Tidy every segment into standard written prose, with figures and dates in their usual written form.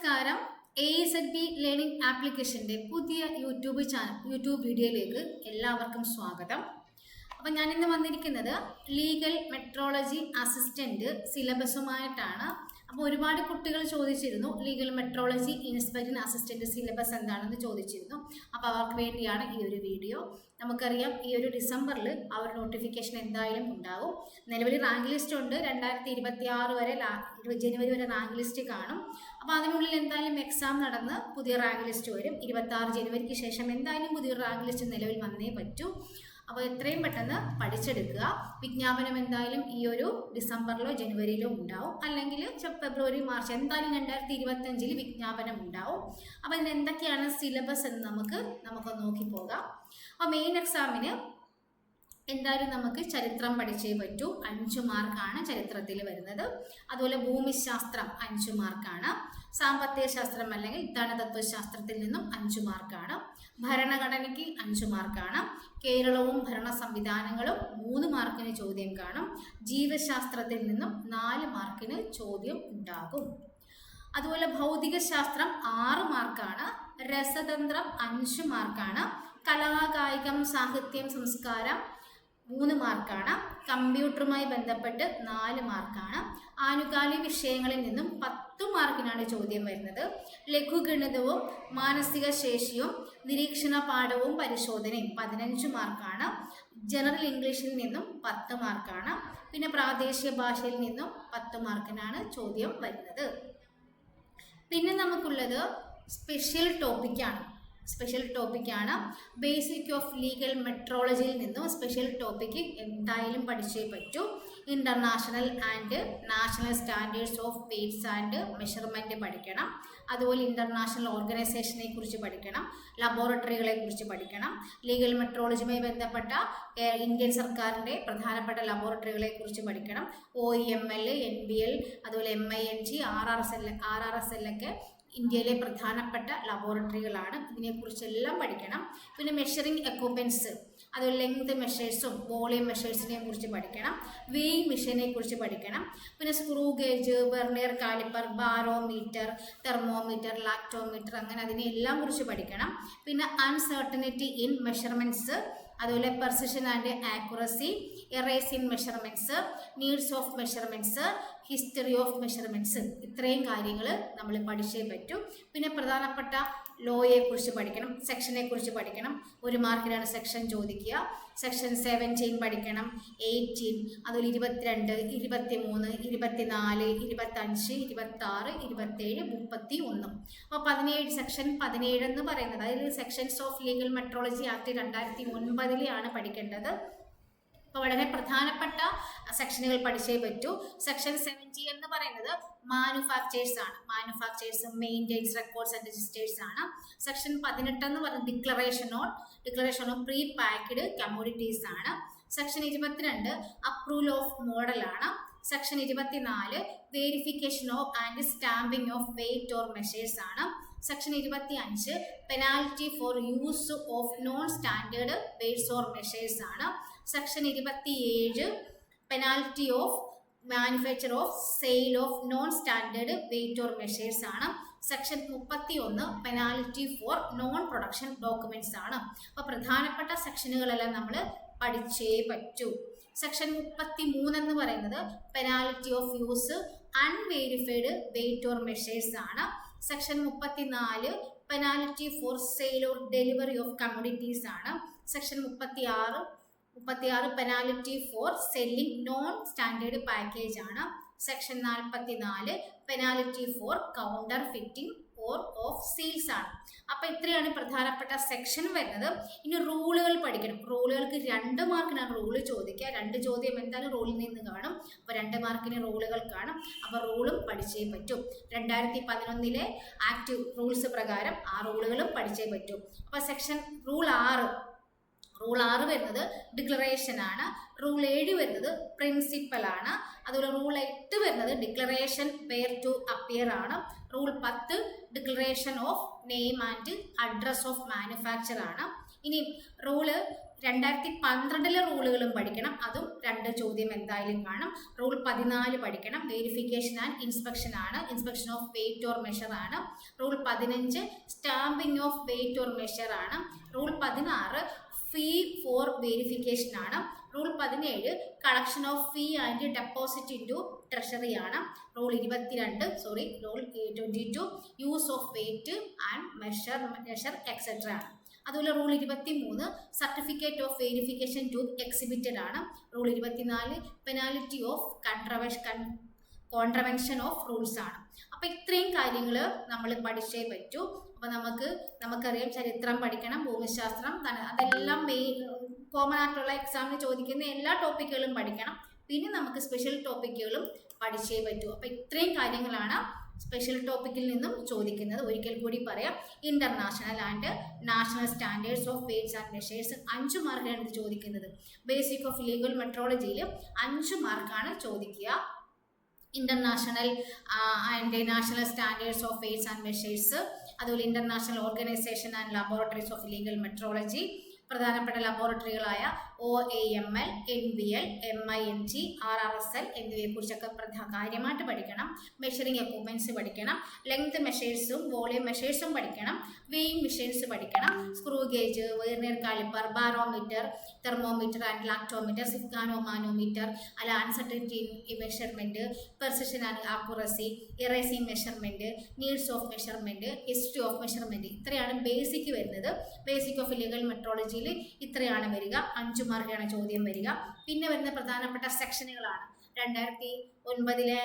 നമസ്കാരം. AZB learning ആപ്ലിക്കേഷൻ്റെ പുതിയ യൂട്യൂബ് വീഡിയോയിലേക്ക് എല്ലാവർക്കും സ്വാഗതം. അപ്പം ഞാനിന്ന് വന്നിരിക്കുന്നത് ലീഗൽ മെട്രോളജി അസിസ്റ്റൻറ്റ് സിലബസുമായിട്ടാണ്. അപ്പോൾ ഒരുപാട് കുട്ടികൾ ചോദിച്ചിരുന്നു legal metrology inspector assistant syllabus എന്താണെന്ന് ചോദിച്ചിരുന്നു. അപ്പോൾ അവർക്ക് വേണ്ടിയാണ് ഈ ഒരു വീഡിയോ. നമുക്കറിയാം ഈ ഒരു ഡിസംബറിൽ ആ ഒരു നോട്ടിഫിക്കേഷൻ എന്തായാലും ഉണ്ടാകും. നിലവിൽ റാങ്ക് ലിസ്റ്റ് ഉണ്ട്. 2026 വരെ ജനുവരി വരെ റാങ്ക് ലിസ്റ്റ് കാണും. അപ്പോൾ അതിനുള്ളിൽ എന്തായാലും എക്സാം നടന്ന് പുതിയ റാങ്ക് ലിസ്റ്റ് വരും. 26 ജനുവരിക്ക് ശേഷം എന്തായാലും പുതിയൊരു റാങ്ക് ലിസ്റ്റ് നിലവിൽ വന്നേ പറ്റൂ. അപ്പോൾ എത്രയും പെട്ടെന്ന് പഠിച്ചെടുക്കുക. വിജ്ഞാപനം എന്തായാലും ഈ ഒരു ഡിസംബറിലോ ജനുവരിയിലോ ഉണ്ടാവും, അല്ലെങ്കിൽ ഫെബ്രുവരി മാർച്ച് എന്തായാലും 2025 വിജ്ഞാപനം ഉണ്ടാവും. അപ്പോൾ ഇതിന് എന്തൊക്കെയാണ് സിലബസ് എന്ന് നമുക്ക് നോക്കി പോകാം. അപ്പോൾ മെയിൻ എക്സാമിന് എന്തായാലും നമുക്ക് ചരിത്രം പഠിച്ചേ പറ്റൂ. 5 മാർക്കാണ് ചരിത്രത്തിൽ വരുന്നത്. അതുപോലെ ഭൂമിശാസ്ത്രം 5 മാർക്കാണ്. സാമ്പത്തിക ശാസ്ത്രം അല്ലെങ്കിൽ ധനതത്വശാസ്ത്രത്തിൽ നിന്നും 5 മാർക്കാണ്. ഭരണഘടനയ്ക്ക് 5 മാർക്കാണ്. കേരളവും ഭരണ സംവിധാനങ്ങളും 3 മാർക്കിന് ചോദ്യം കാണും. ജീവശാസ്ത്രത്തിൽ നിന്നും 4 മാർക്കിന് ചോദ്യം ഉണ്ടാകും. അതുപോലെ ഭൗതിക ശാസ്ത്രം 6 മാർക്കാണ്. രസതന്ത്രം 5 മാർക്കാണ്. കലാകായികം സാഹിത്യം സംസ്കാരം 3 മാർക്കാണ്. കമ്പ്യൂട്ടറുമായി ബന്ധപ്പെട്ട് 4 മാർക്കാണ്. ആനുകാലിക വിഷയങ്ങളിൽ നിന്നും 10 മാർക്കിനാണ് ചോദ്യം വരുന്നത്. ലഘുഗണിതവും മാനസിക ശേഷിയും നിരീക്ഷണ പാഠവും പരിശോധനയും 15 മാർക്കാണ്. ജനറൽ ഇംഗ്ലീഷിൽ നിന്നും 10 മാർക്കാണ്. പിന്നെ പ്രാദേശിക ഭാഷയിൽ നിന്നും 10 മാർക്കിനാണ് ചോദ്യം വരുന്നത്. പിന്നെ നമുക്കുള്ളത് സ്പെഷ്യൽ ടോപ്പിക്കാണ്. ബേസിക് ഓഫ് ലീഗൽ മെട്രോളജിയിൽ നിന്നും സ്പെഷ്യൽ ടോപ്പിക്ക് എന്തായാലും പഠിച്ചേ പറ്റൂ. International and national standards of weights and measurement പഠിക്കണം. അതുപോലെ ഇൻ്റർനാഷണൽ ഓർഗനൈസേഷനെ കുറിച്ച് പഠിക്കണം. ലബോറട്ടറികളെ കുറിച്ച് പഠിക്കണം. ലീഗൽ മെട്രോളജിയുമായി ബന്ധപ്പെട്ട ഇന്ത്യൻ സർക്കാരിൻ്റെ പ്രധാനപ്പെട്ട ലബോറട്ടറികളെ കുറിച്ച് പഠിക്കണം. OEML, NBL, അതുപോലെ MING, RRSL ഒക്കെ ഇന്ത്യയിലെ പ്രധാനപ്പെട്ട ലബോറട്ടറികളാണ്. ഇതിനെക്കുറിച്ചെല്ലാം പഠിക്കണം. പിന്നെ മെഷറിംഗ് എക്യുപ്മെൻറ്റ്സ്, അതുപോലെ ലെങ്ത് മെഷേഴ്സും വോളിയം മെഷേഴ്സിനെ കുറിച്ച് പഠിക്കണം. വെയിങ് മെഷീനെ കുറിച്ച് പഠിക്കണം. പിന്നെ screw gauge, vernier caliper, barometer, thermometer, lactometer, അങ്ങനെ അതിനെല്ലാം കുറിച്ച് പഠിക്കണം. പിന്നെ അൺസർട്ടനിറ്റി ഇൻ മെഷർമെൻറ്റ്സ്, അതുപോലെ precision and accuracy, errors in measurements, needs of measurements, history of measurements, ഇത്രയും കാര്യങ്ങൾ നമ്മൾ പഠിച്ചേ പറ്റൂ. പിന്നെ പ്രധാനപ്പെട്ട ലോയെ കുറിച്ച് പഠിക്കണം. സെക്ഷനെ കുറിച്ച് പഠിക്കണം. 1 മാർക്കിനാണ് സെക്ഷൻ ചോദിക്കുക. സെക്ഷൻ 17 പഠിക്കണം. 18, അതുപോലെ 22, 23, 24, 25, 26, 27, 31. അപ്പോൾ 17 സെക്ഷൻ 17 എന്ന് പറയുന്നത് അതിൽ sections of legal metrology act 2009 പഠിക്കേണ്ടത്. അപ്പോൾ വളരെ പ്രധാനപ്പെട്ട സെക്ഷനുകൾ പഠിച്ചേ പറ്റൂ. സെക്ഷൻ 17 എന്ന് പറയുന്നത് മാനുഫാക്ചേഴ്സ് ആണ്. Manufactures, maintains, records and registers ആണ്. സെക്ഷൻ 18 എന്ന് പറയുന്നത് declaration of pre packed commodities ആണ്. സെക്ഷൻ 22 അപ്രൂവൽ ഓഫ് മോഡൽ ആണ്. Section 24 verification of and stamping of weight or measures ആണ്. Section 25 penalty for use of non standard weights or measures ആണ്. Section 27 penalty of manufacture of sale of non standard weight or measures ആണ്. Section 31 penalty for non production documents ആണ്. അപ്പോൾ പ്രധാനപ്പെട്ട സെക്ഷനുകളെല്ലാം നമ്മൾ പഠിച്ചേ പറ്റൂ. Section 33 എന്ന് പറയുന്നത് penalty of use unverified weight or measures ആണ്. Section 34 penalty for sale or delivery of commodities ആണ്. Section 36 penalty for selling non standard package ആണ്. Section 44 penalty for counterfeiting or of seals ആണ്. അപ്പോൾ ഇത്രയാണ് പ്രധാനപ്പെട്ട section വരുന്നത്. ഇനി റൂളുകൾ പഠിക്കണം. റൂളുകൾക്ക് 2 മാർക്കിനാണ് റൂള് ചോദിക്കുക. 2 ചോദ്യം എന്തായാലും റൂളിൽ നിന്ന് കാണും. അപ്പോൾ 2 മാർക്കിന് റൂളുകൾ കാണും. അപ്പോൾ റൂളും പഠിച്ചേ പറ്റും. 2011 ആക്ട് റൂൾസ് പ്രകാരം ആ റൂളുകളും പഠിച്ചേ പറ്റും. അപ്പോൾ സെക്ഷൻ റൂൾ 6 വരുന്നത് ഡിക്ലറേഷൻ ആണ്. റൂൾ 7 വരുന്നത് പ്രിൻസിപ്പൽ ആണ്. അതുപോലെ റൂൾ 8 വരുന്നത് ഡിക്ലറേഷൻ വെയർ ടു അപ്പിയർ ആണ്. Rule 10 declaration of name and address of manufacture ആണ്. ഇനി റൂള് 2012 റൂളുകളും പഠിക്കണം, അതും 2 ചോദ്യം എന്തായാലും കാണും. റൂൾ 14 പഠിക്കണം, വെരിഫിക്കേഷൻ ആൻഡ് ഇൻസ്പെക്ഷൻ ആണ്, inspection of weight or measure ആണ്. Rule 15 stamping of weight or measure ആണ്. റൂൾ 16 ഫീ ഫോർ വെരിഫിക്കേഷൻ ആണ്. Rule 17 collection of fee and deposit into treasury ആണ്. Rule 22 use of weight and measure etcetera ആണ്. അതുപോലെ rule 23 certificate of verification to exhibited ആണ്. Rule 24 penalty of contravention of rules ആണ്. അപ്പോൾ ഇത്രയും കാര്യങ്ങൾ നമ്മൾ പഠിച്ചേ പറ്റൂ. അപ്പോൾ നമുക്കറിയാം ചരിത്രം പഠിക്കണം, ഭൂമിശാസ്ത്രം, അതെല്ലാം കോമൺ ആയിട്ടുള്ള എക്സാമിന് ചോദിക്കുന്ന എല്ലാ ടോപ്പിക്കുകളും പഠിക്കണം. പിന്നെ നമുക്ക് സ്പെഷ്യൽ ടോപ്പിക്കുകളും പഠിച്ചേ പറ്റൂ. അപ്പോൾ ഇത്രയും കാര്യങ്ങളാണ് സ്പെഷ്യൽ ടോപ്പിക്കിൽ നിന്നും ചോദിക്കുന്നത്. ഒരിക്കൽ കൂടി പറയാം, international and national standards of weights and measures 5 മാർക്കാണ് ഇത് ചോദിക്കുന്നത്. ബേസിക് ഓഫ് ലീഗൽ മെട്രോളജിയിൽ 5 മാർക്കാണ് ചോദിക്കുക. International and national standards of weights and measures, അതുപോലെ international organisation and laboratories of legal metrology, പ്രധാനപ്പെട്ട ലബോറട്ടറികളായ OAML, NBL, MINT, RRSL എന്നിവയെ കുറിച്ചൊക്കെ കാര്യമായിട്ട് പഠിക്കണം. മെഷറിംഗ് എക്യുപ്മെന്റ്സ് പഠിക്കണം, ലെങ്ത് മെഷേഴ്സും വോളിയം മെഷേഴ്സും പഠിക്കണം, വെയിങ് മെഷീൻസ് പഠിക്കണം, screw gauge, vernier caliper, barometer, thermometer and lactometer, sphygmomanometer, അല്ല uncertainty measurement, precision and accuracy, errors in measurement, needs of measurement, history of measurement. ഇത്രയാണ് ബേസിക് വരുന്നത്. ബേസിക് ഓഫ് ലീഗൽ മെട്രോളജിയിൽ ഇത്രയാണ് വരിക. 5 മാർക്കാണ് ചോദ്യം വരിക. പിന്നെ വരുന്ന പ്രധാനപ്പെട്ട സെക്ഷനുകളാണ് 2009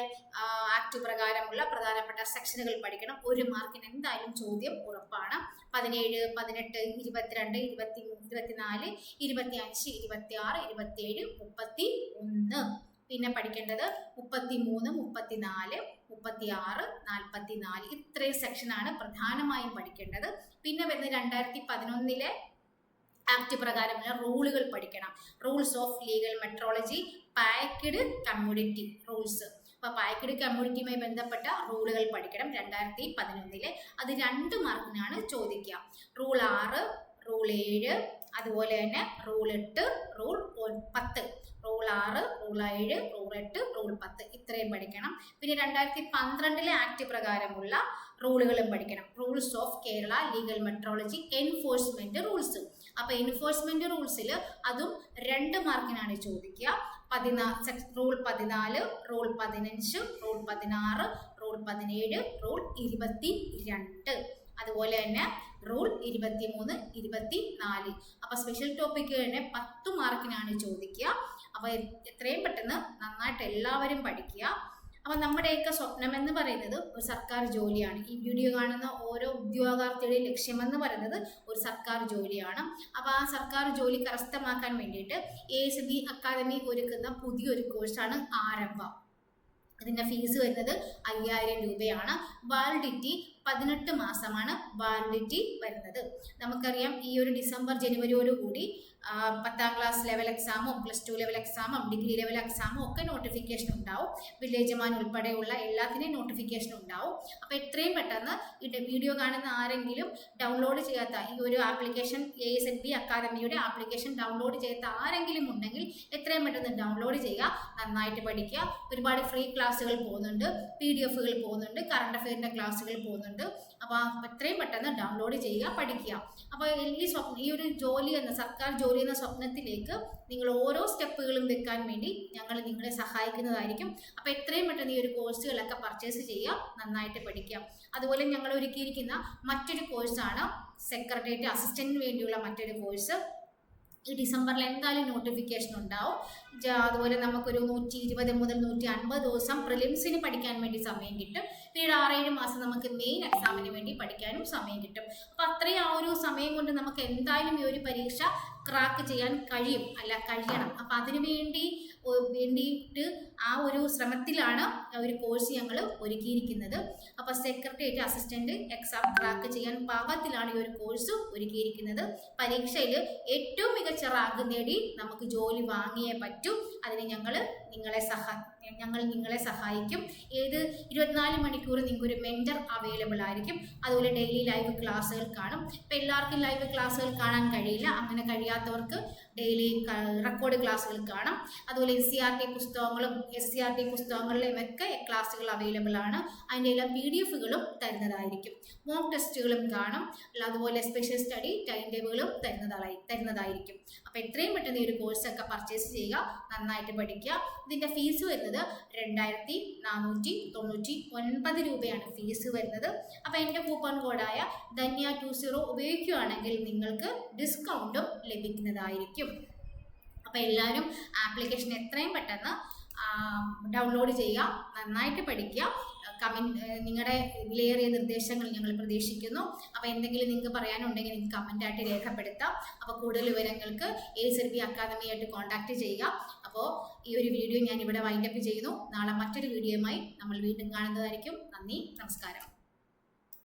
ആക്ട് പ്രകാരമുള്ള പ്രധാനപ്പെട്ട സെക്ഷനുകൾ പഠിക്കണം. 1 മാർക്കിന് എന്തായാലും ചോദ്യം ഉറപ്പാണ്. 17, 18, 22, 23, 24, 25, 26, 27, 31. പിന്നെ പഠിക്കേണ്ടത് 33, 34, 36, 44. ഇത്രയും സെക്ഷനാണ് പ്രധാനമായും പഠിക്കേണ്ടത്. പിന്നെ വരുന്ന 2011 ആക്ട് പ്രകാരമുള്ള റൂളുകൾ പഠിക്കണം. Rules of legal metrology, packed community rules. അപ്പോൾ പാക്ക്ഡ് കമ്മ്യൂണിറ്റിയുമായി ബന്ധപ്പെട്ട റൂളുകൾ പഠിക്കണം 2011. അത് 2 മാർക്കിനാണ് ചോദിക്കുക. റൂൾ 6, റൂൾ 7, അതുപോലെ തന്നെ rule 8, rule 10. Rule 6, rule 7, rule 8, rule 10 ഇത്രയും പഠിക്കണം. പിന്നെ 2012 ആക്ട് പ്രകാരമുള്ള റൂളുകളും പഠിക്കണം. Rules of Kerala legal metrology enforcement rules. അപ്പോൾ എൻഫോഴ്സ്മെന്റ് റൂൾസിൽ അതും 2 മാർക്കിനാണ് ചോദിക്കുക. Rule 14, rule 15, rule 16, rule 17, rule 22, അതുപോലെ തന്നെ റൂൾ 23, 24. അപ്പോൾ സ്പെഷ്യൽ ടോപ്പിക്ക് തന്നെ 10 മാർക്കിനാണ് ചോദിക്കുക. അപ്പോൾ എത്രയും പെട്ടെന്ന് നന്നായിട്ട് എല്ലാവരും പഠിക്കുക. അപ്പം നമ്മുടെയൊക്കെ സ്വപ്നം എന്ന് പറയുന്നത് ഒരു സർക്കാർ ജോലിയാണ്. ഈ വീഡിയോ കാണുന്ന ഓരോ ഉദ്യോഗാർത്ഥിയുടെയും ലക്ഷ്യമെന്ന് പറയുന്നത് ഒരു സർക്കാർ ജോലിയാണ്. അപ്പോൾ ആ സർക്കാർ ജോലി കരസ്ഥമാക്കാൻ വേണ്ടിയിട്ട് ASB അക്കാദമി ഒരുക്കുന്ന പുതിയൊരു കോഴ്സാണ് ആരംഭം. അതിൻ്റെ ഫീസ് വരുന്നത് 5000 രൂപയാണ്. വാലിഡിറ്റി 18 മാസമാണ് വാലിഡിറ്റി വരുന്നത്. നമുക്കറിയാം ഈ ഒരു ഡിസംബർ ജനുവരിയോടുകൂടി 10ാം ക്ലാസ് ലെവൽ എക്സാമും +2 ലെവൽ എക്സാമും ഡിഗ്രി ലെവൽ എക്സാമും ഒക്കെ നോട്ടിഫിക്കേഷൻ ഉണ്ടാവും. വില്ലേജ് മാൻ ഉൾപ്പെടെയുള്ള എല്ലാത്തിനെയും നോട്ടിഫിക്കേഷൻ ഉണ്ടാവും. അപ്പോൾ എത്രയും പെട്ടെന്ന് ഈ വീഡിയോ കാണുന്ന ആരെങ്കിലും ഡൗൺലോഡ് ചെയ്യാത്ത ഈ ഒരു ആപ്ലിക്കേഷൻ ASB അക്കാദമിയുടെ ആപ്ലിക്കേഷൻ ഡൗൺലോഡ് ചെയ്യാത്ത ആരെങ്കിലും ഉണ്ടെങ്കിൽ എത്രയും പെട്ടെന്ന് ഡൗൺലോഡ് ചെയ്യുക. നന്നായിട്ട് പഠിക്കുക. ഒരുപാട് ഫ്രീ ക്ലാസ്സുകൾ പോകുന്നുണ്ട്, PDF-കൾ പോകുന്നുണ്ട്, കറണ്ട് അഫെയറിൻ്റെ ക്ലാസ്സുകൾ പോകുന്നുണ്ട്. അപ്പോൾ എത്രയും പെട്ടെന്ന് ഡൗൺലോഡ് ചെയ്യുക, പഠിക്കുക. അപ്പോൾ ഈ ഒരു ജോലി എന്ന സർക്കാർ ജോലി എന്ന സ്വപ്നത്തിലേക്ക് നിങ്ങൾ ഓരോ സ്റ്റെപ്പുകളും വെക്കാൻ വേണ്ടി ഞങ്ങൾ നിങ്ങളെ സഹായിക്കുന്നതായിരിക്കും. അപ്പോൾ എത്രയും പെട്ടെന്ന് ഈ ഒരു കോഴ്സുകളൊക്കെ പർച്ചേസ് ചെയ്യുക, നന്നായിട്ട് പഠിക്കുക. അതുപോലെ ഞങ്ങൾ ഒരുക്കിയിരിക്കുന്ന മറ്റൊരു കോഴ്സാണ് സെക്രട്ടേറിയറ്റ് അസിസ്റ്റന്റിന് വേണ്ടിയുള്ള മറ്റൊരു കോഴ്സ്. ഈ ഡിസംബറിൽ എന്തായാലും നോട്ടിഫിക്കേഷൻ ഉണ്ടാവും. അതുപോലെ നമുക്കൊരു 120 മുതൽ 150 ദിവസം പ്രിലിംസിന് പഠിക്കാൻ വേണ്ടി സമയം കിട്ടും. പിന്നീട് 6-7 മാസം നമുക്ക് മെയിൻ എക്സാമിന് വേണ്ടി പഠിക്കാനും സമയം കിട്ടും. അപ്പം അത്രയും ആ ഒരു സമയം കൊണ്ട് നമുക്ക് എന്തായാലും ഈ ഒരു പരീക്ഷ ക്രാക്ക് ചെയ്യാൻ കഴിയണം. അപ്പം അതിനു വേണ്ടിയിട്ട് ആ ഒരു ശ്രമത്തിലാണ് ഒരു കോഴ്സ് ഞങ്ങൾ ഒരുക്കിയിരിക്കുന്നത്. അപ്പോൾ സെക്രട്ടേറിയറ്റ് അസിസ്റ്റന്റ് എക്സാം ക്രാക്ക് ചെയ്യാൻ പാകത്തിലാണ് ഈ ഒരു കോഴ്സ് ഒരുക്കിയിരിക്കുന്നത്. പരീക്ഷയിൽ ഏറ്റവും മികച്ച റാങ്ക് നേടി നമുക്ക് ജോലി വാങ്ങിയേ പറ്റൂ. അതിന് ഞങ്ങൾ ഞങ്ങൾ നിങ്ങളെ സഹായിക്കും. 24 മണിക്കൂർ നിങ്ങൾക്ക് ഒരു മെൻറ്റർ അവൈലബിൾ ആയിരിക്കും. അതുപോലെ ഡെയിലി ലൈവ് ക്ലാസ്സുകൾ കാണും. ഇപ്പം എല്ലാവർക്കും ലൈവ് ക്ലാസ്സുകൾ കാണാൻ കഴിയില്ല. അങ്ങനെ കഴിയാത്തവർക്ക് ഡെയിലി റെക്കോർഡ് ക്ലാസ്സുകൾ കാണാം. അതുപോലെ NCERT പുസ്തകങ്ങളും SCERT പുസ്തകങ്ങളിലും ഒക്കെ ക്ലാസ്സുകൾ അവൈലബിൾ ആണ്. അതിൻ്റെ എല്ലാം PDF-കളും തരുന്നതായിരിക്കും. മോക്ക് ടെസ്റ്റുകളും കാണും. അതുപോലെ സ്പെഷ്യൽ സ്റ്റഡി ടൈം ടേബിളും തരുന്നതായിരിക്കും. അപ്പോൾ എത്രയും പെട്ടെന്ന് ഈ ഒരു കോഴ്സൊക്കെ പർച്ചേസ് ചെയ്യുക, നന്നായിട്ട് പഠിക്കുക. ഇതിൻ്റെ ഫീസ് വരുന്നത് 2499 രൂപയാണ് ഫീസ് വരുന്നത്. അപ്പോൾ എൻ്റെ കൂപ്പൺ കോഡായ ധന്യ20 ഉപയോഗിക്കുകയാണെങ്കിൽ നിങ്ങൾക്ക് ഡിസ്കൗണ്ടും ലഭിക്കുന്നതായിരിക്കും. അപ്പോൾ എല്ലാവരും ആപ്ലിക്കേഷൻ എത്രയും പെട്ടെന്ന് ഡൗൺലോഡ് ചെയ്യുക, നന്നായിട്ട് പഠിക്കുക. നിങ്ങളുടെ വിലയേറിയ നിർദ്ദേശങ്ങൾ ഞങ്ങൾ പ്രതീക്ഷിക്കുന്നു. അപ്പോൾ എന്തെങ്കിലും നിങ്ങൾക്ക് പറയാനുണ്ടെങ്കിൽ നിങ്ങൾക്ക് കമൻ്റായിട്ട് രേഖപ്പെടുത്താം. അപ്പോൾ കൂടുതൽ വിവരങ്ങൾക്ക് ACERB അക്കാദമിയായിട്ട് കോൺടാക്റ്റ് ചെയ്യുക. അപ്പോൾ ഈ ഒരു വീഡിയോ ഞാൻ ഇവിടെ വൈൻഡപ്പ് ചെയ്യുന്നു. നാളെ മറ്റൊരു വീഡിയോയുമായി നമ്മൾ വീണ്ടും കാണുന്നതായിരിക്കും. നന്ദി, നമസ്കാരം.